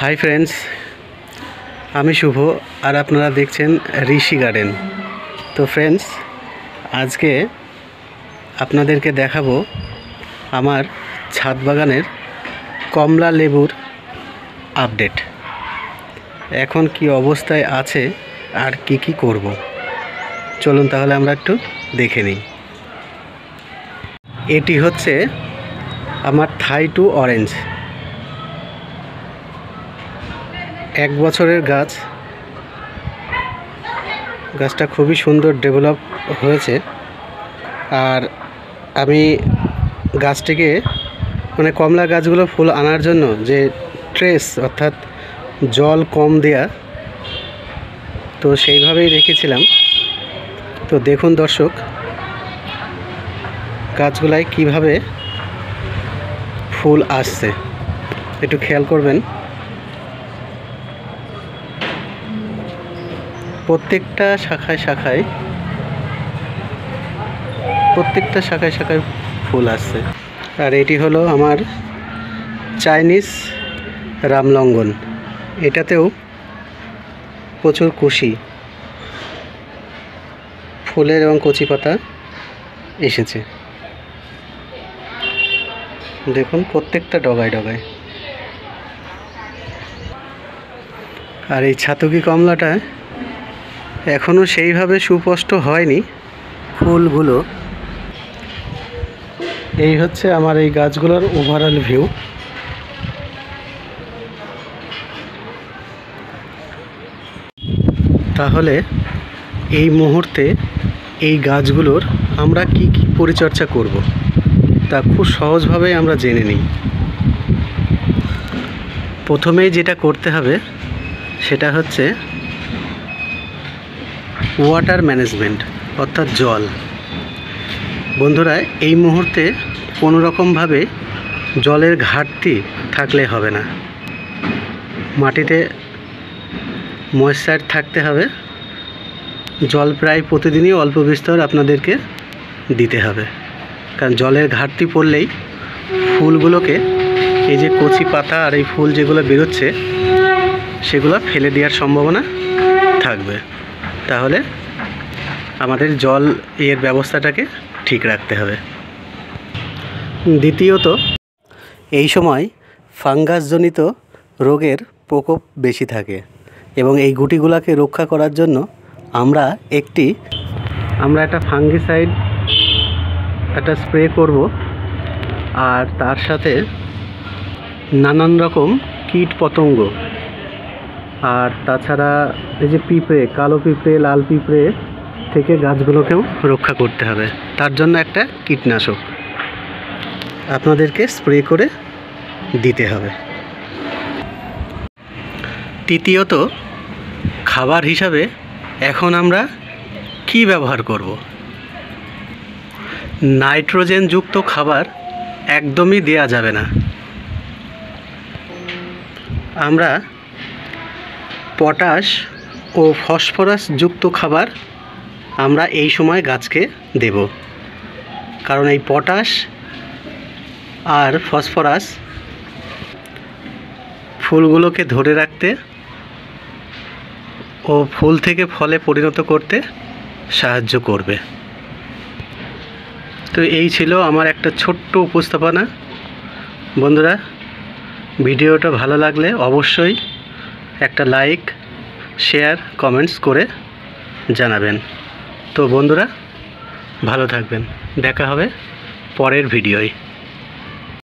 Hi friends आमी शुभ और आपनारा देखছেন ऋषि गार्डन। तो फ्रेंड्स आज के आपनादेरके देखाबो आमार छाद बागानेर कमला लेबुर आपडेट, एखन की अवस्थाय आछे और की करब। चलुन ताहले आमरा एकटु देखे निই। एटी होच्छे आमार थाई टू ऑरेंज, एक बछरेर गाछ। गाछटा खूबই सुंदर डेभेलप হয়েছে। আর আমি গাছটিকে মানে কমলা গাছগুলো ফুল আনার জন্য যে ট্রেস অর্থাৎ জল কম দেয়া, তো সেইভাবেই রেখেছিলাম। তো দেখুন দর্শক, গাছগুলাই কিভাবে ফুল আসছে একটু খেয়াল করবেন। প্রত্যেকটা শাখায় শাখায় ফুল আসছে। আর এটি হলো আমার চাইনিজ রামলঙ্গন, এটাতেও প্রচুর কুশি ফুলের এবং কচি পাতা এসেছে। দেখুন প্রত্যেকটা ডগায় ডগায়। আর এই ছাতকি কমলাটা এখনো সেইভাবে সুস্পষ্ট হয়নি ফুলগুলো। এই হচ্ছে আমার এই গাছগুলোর ওভারঅল ভিউ। তাহলে এই মুহূর্তে এই গাছগুলোর আমরা কি পরিচর্যা করব তা খুব সহজভাবে আমরা জেনে নিই। প্রথমেই যেটা করতে হবে সেটা হচ্ছে ওয়াটার ম্যানেজমেন্ট অর্থাৎ জল। বন্ধুরা এই মুহূর্তে কোনো রকমভাবে জলের ঘাটতি থাকলে হবে না, মাটিতে ময়েশ্চার থাকতে হবে। জল প্রায় প্রতিদিনই অল্প বিস্তর আপনাদেরকে দিতে হবে, কারণ জলের ঘাটতি পড়লেই ফুলগুলোকে এই যে কচি পাতা আর এই ফুল যেগুলো বেরোচ্ছে সেগুলো ফেলে দেওয়ার সম্ভাবনা থাকবে। তাহলে আমাদের জল এর ব্যবস্থাটাকে ঠিক রাখতে হবে। দ্বিতীয়ত এই সময় ফাঙ্গাসজনিত রোগের প্রকোপ বেশি থাকে এবং এই গুটিগুলোকে রক্ষা করার জন্য আমরা একটা ফাঙ্গিসাইড একটা স্প্রে করব। আর তার সাথে নানান রকম কীট পতঙ্গ আর তাছাড়া এই যে পিঁপড়ে, কালো পিঁপড়ে, লাল পিঁপড়ে থেকে গাছগুলোকেও রক্ষা করতে হবে। তার জন্য একটা কীটনাশক আপনাদেরকে স্প্রে করে দিতে হবে। তৃতীয়ত খাবার হিসাবে এখন আমরা কি ব্যবহার করব? নাইট্রোজেন যুক্ত খাবার একদমই দেয়া যাবে না। আমরা পটাশ ও ফসফরাস যুক্ত খাবার আমরা এই সময় গাছকে দেব, কারণ এই পটাশ আর ফসফরাস ফুলগুলোকে ধরে রাখতে ও ফুল থেকে ফলে পরিণত করতে সাহায্য করবে। তো এই ছিল আমার একটা ছোট্ট উপস্থাপনা। বন্ধুরা ভিডিওটা ভালো লাগলে অবশ্যই একটা লাইক, শেয়ার, কমেন্টস করে জানাবেন। তো বন্ধুরা ভালো থাকবেন, দেখা হবে পরের ভিডিওয়।